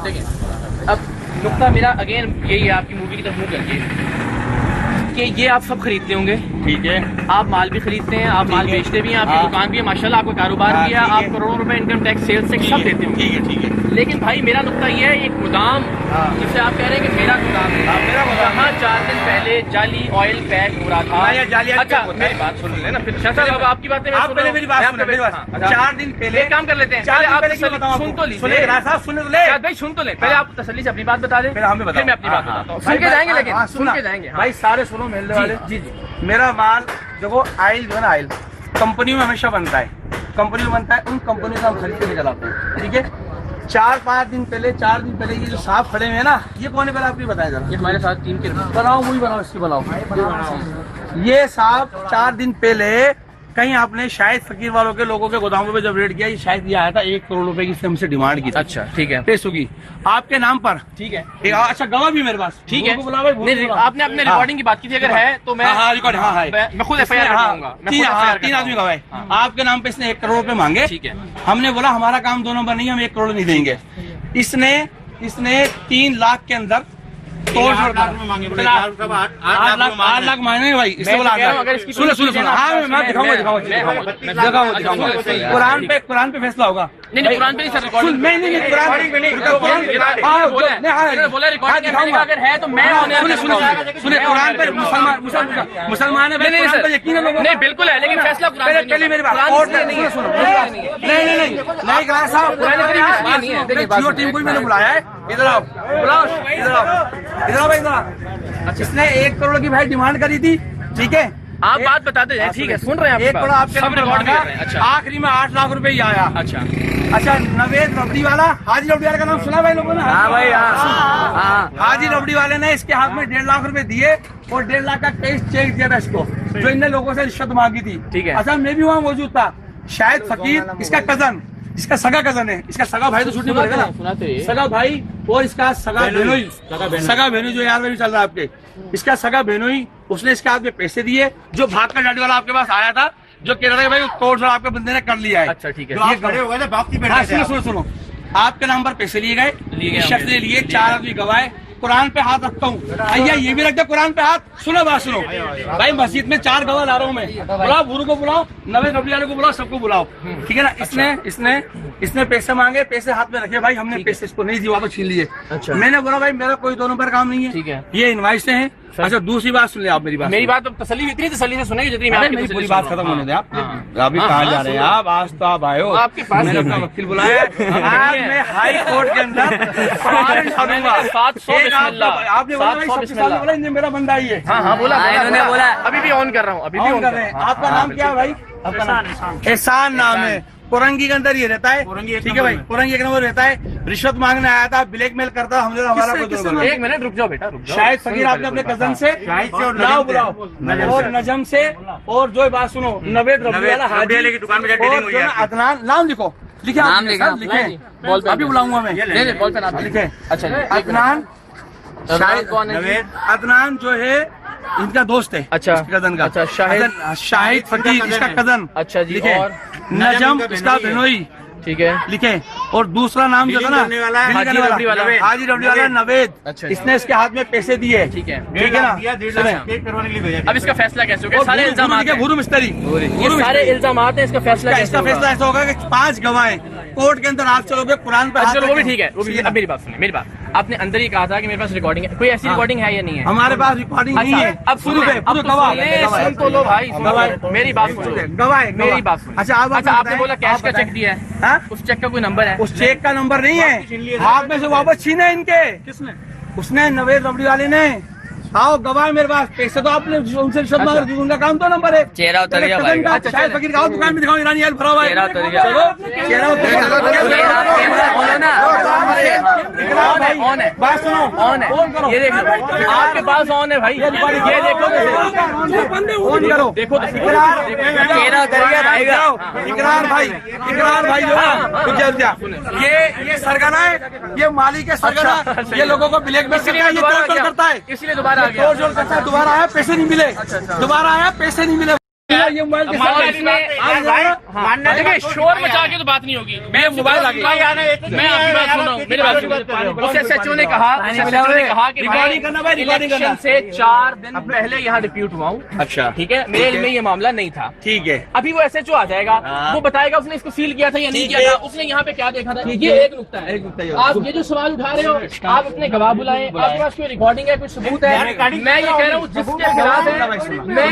देखिए अब नुकता मेरा अगेन यही है, आपकी मूवी की तरफ मुंह करके कि ये आप सब खरीदते होंगे, ठीक है, आप माल भी खरीदते हैं, आप माल बेचते भी हैं, आपकी दुकान भी है माशाल्लाह, आपका कारोबार भी है, आप करोड़ों रुपए इनकम टैक्स सेल्स से सब देते होंगे, ठीक है। लेकिन भाई मेरा नुकता ये है, एक गोदाम जिसे आप कह रहे हैं कि मेरा गोदाम है, यहाँ 4 दिन पहले जाली ऑयल पैक हो रहा था। अच्छा मेरी बात सुन लेना फिर, अब आपकी बातें आप पहले मेरी बात सुनो। 4 दिन पहले काम कर लेते हैं, सुन तो लीजिए भाई, सुन तो ले, पहले आप तसल्ली से अपनी बात बता दें, फिर मैं अपनी बात बताता हूँ, सुन के जाएंगे, लेकिन सुन के जाएंगे भाई, सारे सुनो मिलने वाले। जी मेरा माल देखो, आयल जो है ना, आयल कंपनी में हमेशा बनता है, कंपनी में बनता है, उन कंपनी से हम खरीद के चलाते हैं, ठीक है। 4 दिन पहले ये जो साहब खड़े हुए हैं ना, ये कौन है पहले आप भी बताया जरा। ये हमारे साथ टीम के बनाओ, वही बनाओ, इसकी बनाओ। ये साहब 4 दिन पहले कहीं आपने शायद फकीर वालों के लोगों के गोदामों पे जब रेड किया, ये शायद ये आया था 1 करोड़ रुपए की हमसे डिमांड की। अच्छा ठीक है, पेशों की आपके नाम पर, ठीक है। अच्छा गवाह भी मेरे पास, ठीक है। आपने अपने रिकॉर्डिंग की बात की थी, अगर है तो मैं रिकॉर्ड, मैं खुद FIR करूंगा। 3 आदमी गवाह, आपके नाम पे इसने 1 करोड़ रुपए मांगे, ठीक है। हमने बोला हमारा काम 2 नंबर नहीं, हम 1 करोड़ नहीं देंगे। इसने 3 लाख के अंदर 8 लाख मांगे भाई, इससे बोला सुनो, मैं दिखाऊंगा। कुरान पे फैसला होगा। नहीं कुरान पे नहीं सर, रिकॉर्डिंग अगर है तो मैं सुने, कुरान पे मुसलमान है, यकीन है लोगों, नहीं बिल्कुल है, लेकिन फैसला पहले मेरी बात नहीं, जियो टीम को भी मैंने बुलाया है, इधर आओ भाई, इसने 1 करोड़ की भाई डिमांड करी थी, ठीक है। आप बात बताते हैं, ठीक है, सुन रहे हैं, 1 करोड़ आपके सब रिकॉर्ड कर रहे हैं। अच्छा, आखिरी में 8 लाख रुपए ही आया। अच्छा नवेद रबड़ी वाला, हाजी रबड़ी वाले का नाम सुना भाई लोगों ने? हाँ भाई, हाजी रबड़ी वाले ने इसके हाथ में 1.5 लाख रुपए दिए और 1.5 लाख का कैश चेक दिया था इसको, जो इनने लोगों से रिश्वत मांगी थी, ठीक है। अच्छा मैं भी वहाँ मौजूद था, शायद फकीर इसका कजन, इसका सगा कजन है, इसका सगा भाई तो छुट्टी पड़ेगा ना, सगा भाई, और इसका सगा बहनोई जो यार में भी चल रहा है आपके, इसका सगा बहनोई, उसने इसके हाथ में पैसे दिए, जो भाग कर गाड़ी वाला आपके पास आया था, जो कह रहा था भाई कोर्ट आपके बंदे ने कर लिया है। अच्छा ठीक है, सुनो, आपके नाम पर पैसे लिए गए, शख्स ने लिए, 4 आदमी गवाए, कुरान पे हाथ रखता हूँ, भैया ये भी रख दो कुरान पे हाथ। सुनो बात सुनो भाई, मस्जिद में 4 गवाह ला रहा हूँ मैं, बुलाओ, गुरु को बुलाओ, नवे रबड़ी वाले को बुलाओ, सबको बुलाओ, ठीक है ना। इसने पैसे मांगे, पैसे हाथ में रखे भाई, हमने पैसे इसको नहीं दिए, वापस छीन लिए। अच्छा। मैंने बोला भाई मेरा कोई 2 नंबर काम नहीं है, ठीक है, ये इनवाइस से है। अच्छा दूसरी बात सुन ले आप, मेरी बात तसल्ली, इतनी तसल्ली से सुनेगी जितनी मेरी पूरी बात खत्म होने दे। आप अभी कहाँ जा रहे हैं आप? आज तो आप आए हो, आपके पास मैंने अपना वकील बुलाया, आज मैं हाई कोर्ट के अंदर आपने बोला मेरा बंदा ही है। हाँ बोला, अभी भी ऑन कर रहा हूँ, अभी भी ऑन कर रहे हैं। आपका नाम क्या है भाई? एहसान नाम है, कोरंगी के अंदर ये रहता है, ठीक है भाई, कोरंगी के अंदर रहता है, रिश्वत मांगने आया था, ब्लैकमेल करता, हमने हमारा 1 मिनट रुक जाओ बेटा, रुक जाओ। शायद फकीर आपने अपने कजन से बुलाओ, और नजम से, और जो बात सुनो, नवेद रबड़ी वाला हाजी की दुकान में, अदनान नाम लिखो, लिखे अभी बुलाऊंगा मैं, लिखे। अच्छा अदनान, अदनान जो है इनका दोस्त है, अच्छा कजन का, अच्छा शाहिद फकीर इसका कजन, अच्छा जी, और नजम इसका बहनोई, ठीक है, लिखे। और दूसरा नाम जो था ना हाजी रबड़ी वाला नवेद, इसने इसके हाथ में पैसे दिए, ठीक है ना। अब इसका फैसला कैसे होगा? सारे इल्जाम गुरु मिस्त्री, सारे इल्जाम हैं, इसका फैसला ऐसा होगा कि 5 गवाह कोर्ट के अंदर आप चलोगे, कुरान पे चलो, वो भी ठीक है, वो भी। अब मेरी बात सुनिए, मेरी बात, आपने अंदर ही कहा था कि मेरे पास रिकॉर्डिंग है, कोई ऐसी रिकॉर्डिंग है या नहीं है? हमारे पास रिकॉर्डिंग नहीं है। अब सुनो, गवाह सुन तो लो भाई, मेरी बात सुनो, गवाह मेरी बात सुनो। अच्छा आपने बोला कैश का चेक दिया है, उस चेक का कोई नंबर है? उस चेक का नंबर नहीं है, हाथ में से वापस छीने इनके, किसने? उसने नवेद रबड़ी वाले ने। आओ गवाह मेरे पास, पैसे तो आपने उनसे रिश्वत मांगा, उनका काम 2 नंबर है। चेहरा उतर गया भाई, शायद फकीर का दुकान में दिखाओ, ईरानी आयल भरा हुआ है, चेहरा उतर गया, चेहरा उतर गया, ऑन है, बात सुनो, ऑन है, ये देखो आपके पास ऑन है भाई, ये देखो, ऑन करो, देखो चेहरा उतर गया भाई, इकरार भाई जो ये सरगना है, ये मालिक है सरगना, ये लोगों को ब्लैकमेल करता है, इसलिए दोबारा दोबारा आया, पैसे नहीं मिले, दोबारा आया, पैसे नहीं मिले। ये मोबाइल के साथ देखिए शोर मचा के तो बात नहीं होगी। मैं मोबाइल आगे मैं आपकी बात सुन रहा हूँ, मेरी बात सुनो। उस एसएचओ ने कहा कि इलेक्शन से 4 दिन पहले यहाँ डिप्यूट हुआ हूँ। अच्छा ठीक है, मेरे में ये मामला नहीं था। ठीक है, अभी वो एसएचओ आ जाएगा, वो बताएगा उसने इसको सील किया था या नहीं किया था, उसने यहाँ पे क्या देखा था। ये एक नुकता है। आप ये जो सवाल उठा रहे हो, आप अपने गवाह बुलाएं, आपके पास कोई रिकॉर्डिंग है, कुछ सबूत है। मैं ये कह रहा हूँ जिसके खिलाफ है, मैं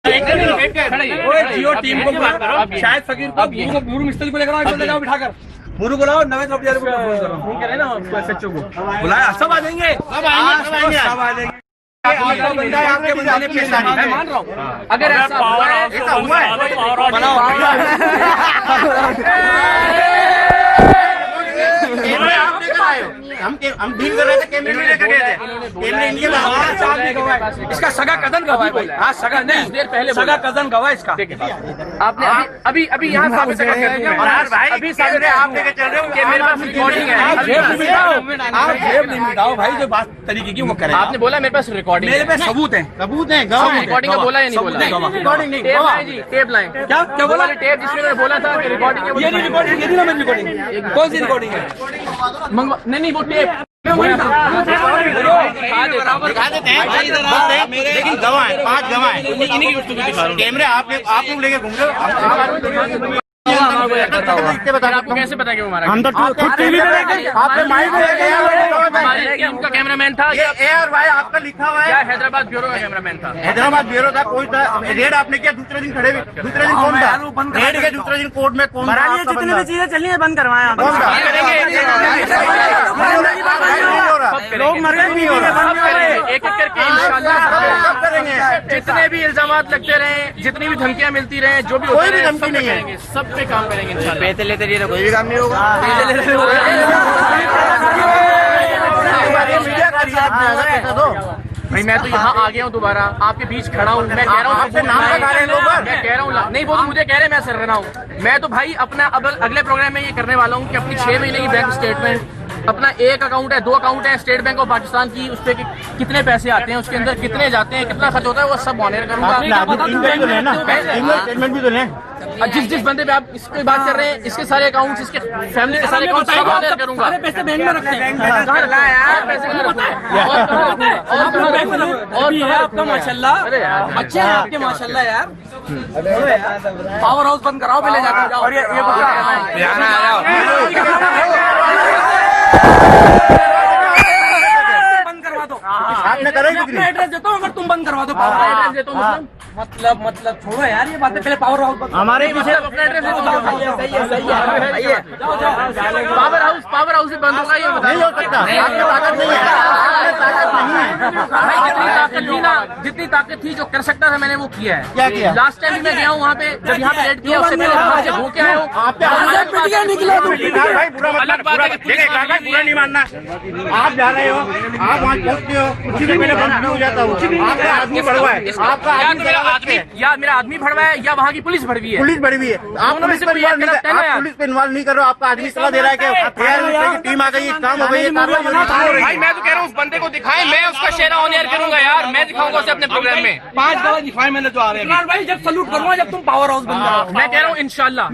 जियो टीम को बात करो, शायद फकीर को गुरु मिस्त्री को लेकर बिठाकर गुरु बुलाओ, नवेद रब्बी को फोन करो, फोन करें ना एसएचओ को बुलाया, सब आ जाएंगे, सब आ जाएंगे। आपके बंदे ने पेश आनी, मैं मान रहा हूँ। अगर ऐसा हुआ है बनाओ हम डील कर रहे थे, कैमरे में लेकर गए थे, कैमरे इनके इसका सगा कजन गवाह है। हाँ सगा नहीं, देर पहले सगा कजन गवाह इसका। आपने अभी यहाँ साबित कर दिया। अभी साबित आप लेके चल रहे हो कि मेरे पास रिकॉर्डिंग है। आप जेब नहीं मिटाओ भाई, जो बात तरीके की वो करें। आपने बोला मेरे पास रिकॉर्डिंग, मेरे पास सबूत है, रिकॉर्डिंग का बोला या नहीं बोला? रिकॉर्डिंग नहीं, टेप लाएं जी, टेप लाएं। क्या बोला? टेप जिसमें मैंने बोला था कि रिकॉर्डिंग है, ये नहीं रिकॉर्डिंग, ये नहीं ना मेरी रिकॉर्डिंग। कौन सी रिकॉर्डिंग है? नहीं वो टेप लेकिन गवाह है, 5 गवाह है, कैमरे आप लोग लेके घूम रहे हो। आपको कैसे पता कि वो हमारा? हम तो खुद टीवी पे आपने माइक हमारी टीम का कैमरामैन था ये एयर भाई आपका लिखा हुआ या है, हैदराबाद ब्यूरो का कैमरामैन था? हैदराबाद ब्यूरो था, कोई था। रेड आपने किया, दूसरे दिन खड़े हुए, दूसरे दिन कौन था रेड के? दूसरे दिन कोर्ट में कौन था? जितनी भी चीजें चली है बंद करवाया। कौन था? लोग मर गए, नहीं हो रहा। एक एक करके इंशाल्लाह कब करेंगे? जितने भी इल्जामात लगते रहे, जितनी भी धमकियां मिलती रहे, जो भी कोई भी धमकी नहीं है, सब पे काम करेंगे इंशाल्लाह। पैसे लेते रहिए, कोई भी काम नहीं होगा। मीडिया का रियाज भाई मैं तो यहाँ आ गया हूँ दोबारा, आपके बीच खड़ा हूँ। मैं कह रहा हूँ आपसे नाम बता रहे हैं लोग, मैं कह रहा हूँ नहीं, वो तो मुझे कह रहे हैं, मैं सर रहा हूँ। मैं तो भाई अपना अब अगले प्रोग्राम में ये करने वाला हूँ कि अपनी 6 महीने की बैंक स्टेटमेंट, अपना एक अकाउंट है, 2 अकाउंट है स्टेट बैंक ऑफ पाकिस्तान की, उस पे कितने पैसे आते हैं, उसके अंदर कितने जाते हैं, कितना खर्च होता है, वो सब मॉनिटर करूंगा। स्टेटमेंट भी तो लें। जिस बंदे पे आप इसकी बात कर रहे हैं, इसके सारे अकाउंट्स, इसके फैमिली के सारे अकाउंट्स सब मॉनिटर करूंगा। पैसे बैंक में रखते हैं। कहाँ रखा है यार? पैसे कहाँ रखा है? और आपका माशाल्लाह अच्छे हैं आपके माशाल्लाह यार। पावर हाउस बंद कराओ, पहले जाकर जाओ। और ये बंद करवा दो। आपने करा ही अपना एड्रेस देता हूँ, अगर तुम बंद करवा दो। एड्रेस देता हूँ, मतलब छोड़ो यार ये बातें, पहले पावर हाउस हमारे पीछे अपना एड्रेस पावर हाउस भी बंद होगा, ये नहीं हो सकता। आपके ताकत नहीं है, आपके ताकत नहीं है। भाई जितनी ताकत थी ना, जितनी ताकत थी जो कर सकता था मैंने वो किया है। क्या किया? लास्ट टाइम भी मैं गया हूँ वहाँ पे, जब यहाँ पे रेड किया उससे पहले वहाँ से होके आया हूँ। भाई बुरा अलग बात है कि पुलिस वाले बुरा नहीं मानना। आप जा रहे हो, आप वहाँ पहुँचते हो, उसी से पहले बंद हो जाता हूँ। आपका आदमी बढ़वा है, आपका आदमी या मेरा आदमी भड़वा है या वहाँ की पुलिस भड़वी है। पुलिस बढ़ी हुई है। आप पुलिस पे इन्वॉल्व नहीं कर, आप पुलिस पे इन्वॉल्व नहीं कर रहे हो। आपका आदमी सलाह दे रहा है कि टीम आ गई, काम हो गई, भाई मैं तो कह रहा हूँ उस बंदे को दिखाएं, मैं उसका शेरा ऑन एयर करूंगा यार, मैं दिखाऊंगा उसे अपने प्रोग्राम में। 5 गवाह दिखाए मैंने जो आ रहे हैं भाई, जब सलूट करूंगा जब तुम पावर हाउस बंद कराओ। मैं कह रहा हूँ इंशाल्लाह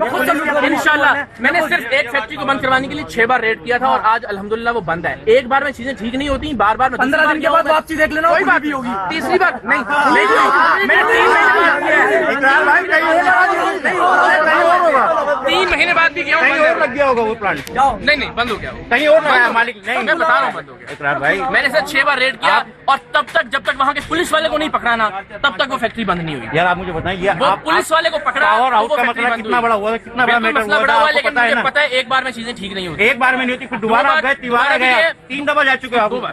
मैंने सिर्फ एक फैक्ट्री को बंद करवाने के लिए 6 बार रेड किया था और आज अल्हम्दुलिल्लाह वो बंद है। एक बार में चीजें ठीक नहीं होती, बार बार 15 दिन के बाद वापसी देख लेना, कोई बात भी होगी। तीसरी बार नहीं, मैंने 3 महीने बाद भी गया हूँ, लग गया होगा वो प्लांट। नहीं बंद हो गया वो। कहीं और लगाया मालिक नहीं, मैं बता रहा हूँ बंद हो गया इकरार भाई। मैंने सिर्फ 6 बार रेड किया और तब तक जब तक वहाँ के पुलिस वाले को नहीं पकड़ाना तब तक वो फैक्ट्री बंद नहीं हुई। यार आप मुझे बताएं, वो पुलिस वाले को पकड़ा पावर हाउस तो वो का फैक्ट्री मसला बंद कितना हुई। बड़ा हुआ, कितना बड़ा बिल्कुल मैटर मसला हुआ बड़ा था, हुआ, आपको लेकिन पता है मुझे ना। पता है एक बार में चीजें ठीक नहीं होती। एक बार में नहीं होती, फिर दोबारा आप गए, दोबारा गए, 3 दफा जा चुके हो आप। 2 बार।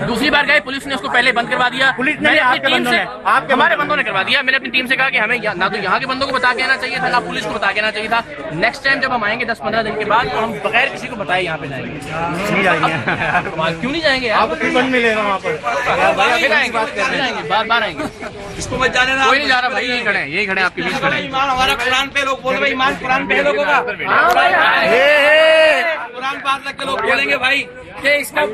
दूसरी बार गए, पुलिस ने उसको पहले बंद करवा दिया। पुलिस ने मैंने अपनी आपके टीम बंदों से, ने, आपके हमारे बंदों ने करवा दिया। मैंने अपनी टीम से कहा कि हमें ना तो यहाँ के बंदों को बता के आना चाहिए था, ना पुलिस को बता के आना चाहिए था। नेक्स्ट टाइम जब हम आएंगे 10-15 दिन के बाद तो हम बगैर किसी को बताए यहाँ पे जाएंगे। नहीं जाएंगे, क्यों नहीं जाएंगे? आपको ट्रिपल मिलेगा वहाँ पर। बार आएंगे। इसको मत जाने ना, कोई नहीं जा रहा भाई, यही खड़े हैं, यही खड़े हैं आपके बीच खड़े हैं। ईमान हमारा कुरान पे लोग बोल रहे हैं, ईमान कुरान पे है लोगों का। कुरान पास लग के लोग बोलेंगे भाई कि इसका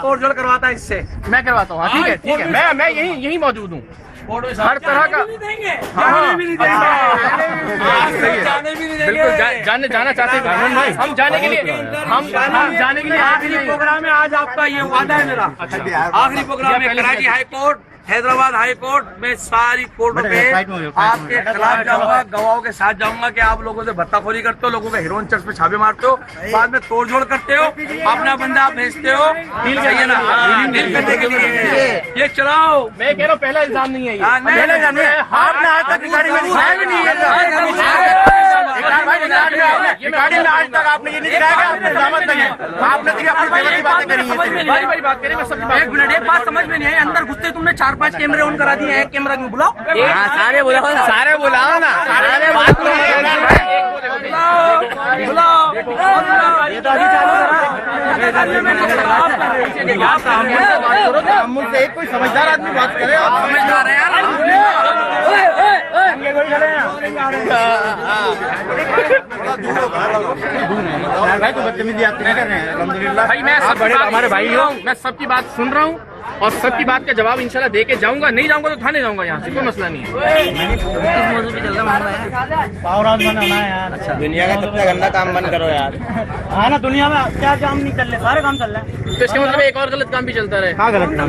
तोड़ जोड़ करवाता है इससे। मैं करवाता हूँ, ठीक है मैं यही मौजूद हूँ। हर तरह का जाने भी नहीं देंगे। जाने भी नहीं देंगे। बिल्कुल जाने जाना चाहते हैं हम जाने के लिए हम जाने के लिए आखिरी प्रोग्राम है आज आपका, ये वादा है मेरा। आखिरी प्रोग्राम है Karachi high court, Hyderabad high court में सारी कोर्टों पे आपके खिलाफ जाऊंगा, गवाहों के साथ जाऊंगा कि आप लोगों से भत्ताखोरी करते हो, लोगों के हीरोइन चर्च पे छापे मारते हो, बाद में तोड़जोड़ करते हो, अपना बंदा आप भेजते हो, डील है ना, डील करने के लिए ये चलाओ। मैं कह रहा हूँ पहला इल्जाम नहीं है ये। आपने आज तक रिकॉर्डिंग में दिखाया भी नहीं है। रिकॉर्डिंग में आज तक आपने ये नहीं दिखाया कि आपने जमानत नहीं है। आपने तो अपनी फेवर की बातें करी हैं। बड़ी बात करें, मैं सबकी बात एक मिनट, एक बात समझ में नहीं आई, अंदर घुसते तुमने 4-5 कैमरे ऑन करा दिए, एक कैमरा क्यों बुलाओ? सारे बुलाओ ना, सारे बुलाओ ना, सारे बुलाओ। ये तो अभी चालू करा। मुझसे एक कोई समझदार आदमी बात करे। आप समझदार है यार। भाई तो बदतमीजी आती नहीं कर रहे हैं। अल्हम्दुलिल्लाह भाई मैं सब बड़े हमारे भाई हो, मैं सबकी बात सुन रहा हूँ और सबकी बात का जवाब इंशाल्लाह दे के जाऊंगा। नहीं जाऊंगा तो थाने जाऊंगा, यहाँ से कोई मसला नहीं है। पावर हाउस बनाना है यार। अच्छा दुनिया का सबसे गंदा काम बंद करो यार। हाँ ना, दुनिया में क्या काम नहीं चल रहे, सारे काम चल रहे हैं। तो इसका मतलब एक और गलत काम भी चलता रहे। हाँ गलत काम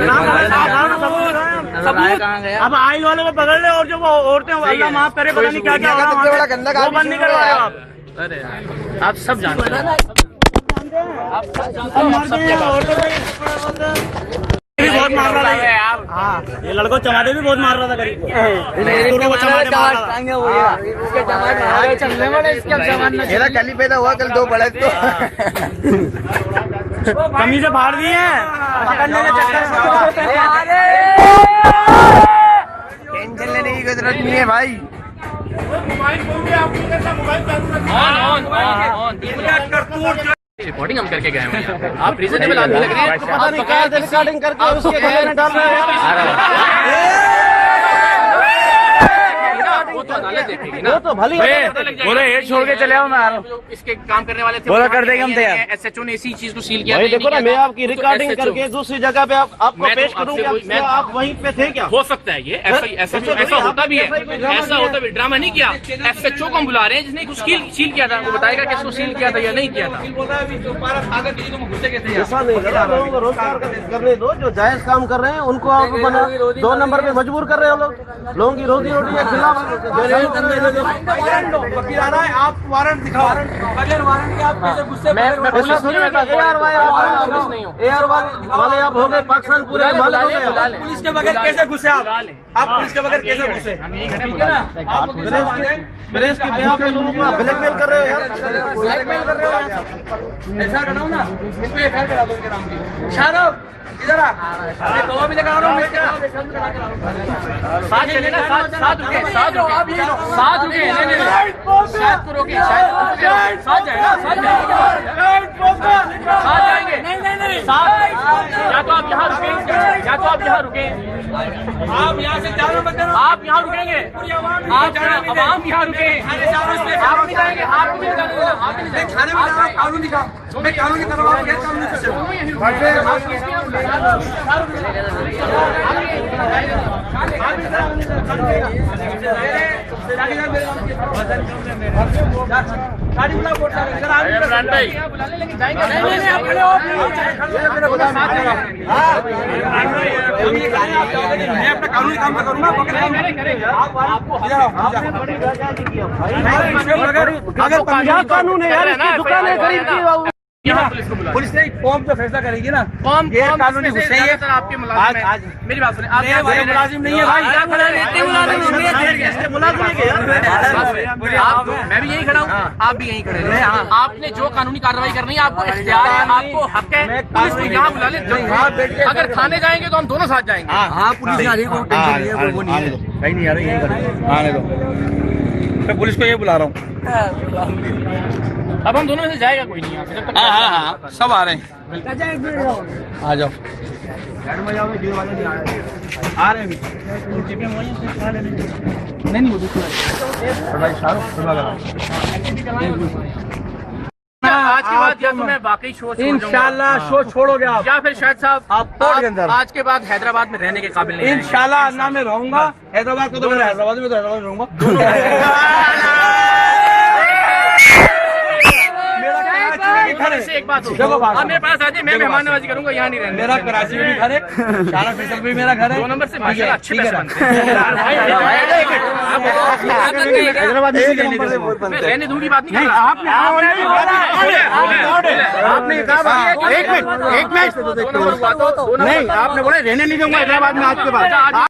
अब आई वाले को पकड़ ले, और जो वो औरतें अल्लाह माफ करे पता नहीं क्या क्या बड़ा गंदा काम बंद नहीं करवाए आप। अरे आप सब जानते हैं, आप सब भी बहुत मार रहा था यार। हाँ ये लड़को चमाटे भी बहुत मार रहा था गरीब को। मेरा कल ही पैदा हुआ, कल 2 बड़े तो कमी से फाड़ दिए हैं पकड़ने के चक्कर में। टेंशन लेने की जरूरत नहीं है भाई। रिपोर्टिंग हम करके गए हैं, आप रीजनेबल आदमी लग रहे हैं। रिकॉर्डिंग करके उसके बगैर डाल रहे हैं। वो तो अदालत देखेगी ना। वो तो भली बोले ये छोड़ के चले आओ ना। इसके काम करने वाले थे, बोला कर देंगे हम तैयार। SHO ने इसी चीज को सील किया। भाई देखो ना, मैं आपकी रिकॉर्डिंग करके दूसरी जगह पे आपको पेश करूंगा। आप वहीं पे थे क्या? हो सकता है ये ऐसा होता भी है, ऐसा होता भी। ड्रामा नहीं किया, SHO को हम बुला रहे हैं जिसने उसको सील किया था, वो बताएगा कि इसको सील किया था या नहीं किया था। ऐसा नहीं है, लोगों को रोजगार करने दो, जो जायज काम कर रहे हैं उनको आप बना 2 नंबर पे मजबूर कर रहे हो। लोगों की रोजी रोटी के खिलाफ वकील आ रहा है, आप वारंट दिखाओ। बगैर वारंट के आप कैसे गुस्से मैं पुलिस नहीं हूँ, AR वाले आप हो गए पाकिस्तान पूरे पुलिस के बगैर कैसे घुसे आप पुलिस के बगैर कैसे घुसे? प्रेस के बिहाफ पे लोगों को ब्लैकमेल कर रहे हो यार। ब्लैकमेल कर रहे हो ऐसा कराओ ना, इसको FIR करा दो इनके नाम की। शाहरुख इधर आ, मैं गवाह भी लगा रहा हूँ। साथ चले ना, साथ रुके, साथ रुके, साथ रुके, शायद को रोके, शायद साथ जाए ना, साथ जाएंगे, साथ। या तो आप यहाँ रुके, या तो आप यहाँ रुके, आप यहाँ से जाना मत करो, आप यहाँ रुकेंगे, आप यहाँ रुके, आप नहीं जाएंगे, आप नहीं जाने देना, आप नहीं जाएंगे। खाने में कानून दिखाओ, मैं कानून की तरफ आप गैर कानूनी से गाड़ी बुला कोर्ट इमरान भाई मैं अपना कानूनी काम करूंगा। अगर पंजाब कानून है यार, इसकी दुकानें खरीद की पुलिस ने कौम पे फैसला करेगी ना। कौन गैर कानूनी घुसे हैं सर आपके मुलाजिम हैं। मेरी बात सुनिए, आप मुलाजिम नहीं है भाई, मैं भी यही खड़ा हूँ, आप भी यही खड़े हैं। आपने जो कानूनी कार्रवाई करनी है, आपको इख्तियार है, आपको हक है। पुलिस को यहाँ बुला ले, अगर थाने जाएंगे तो हम दोनों साथ जाएंगे। हाँ पुलिस आ रही है, वो नहीं आ रही है, आने दो। मैं पुलिस को ये बुला रहा हूँ। अब हम दोनों में से जाएगा कोई नहीं यहाँ से, जब तक हाँ सब आ रहे हैं। आ जाओ। आ रहे हैं नहीं यहाँ आज के बाद या तो मैं वाकई शो छोड़ जाऊंगा, इंशाल्लाह शो छोड़ोगे आप, या फिर शायद साहब आप पोर्ट के अंदर। आज के बाद हैदराबाद में रहने के काबिल नहीं रहेंगे। इंशाल्लाह ना मैं रहूंगा हैदराबाद को, तो मैं हैदराबाद में तो हैदराबाद रहूंगा। से एक बात हो, देखो बात, आप मेरे पास आ जाइए, मैं मेहमान नवाजी करूंगा, यहाँ नहीं रहने। मेरा कराची में भी घर है, शाला फैसल भी मेरा घर है, 2 नंबर से माशाल्लाह अच्छे पैसे बनते हैं। हैदराबाद में मैं रहने दूंगी बात नहीं कर रहा। आपने कहा एक मिनट दो नंबर हुआ तो नहीं, आपने बोला रहने नहीं दूंगा हैदराबाद में आज के बाद।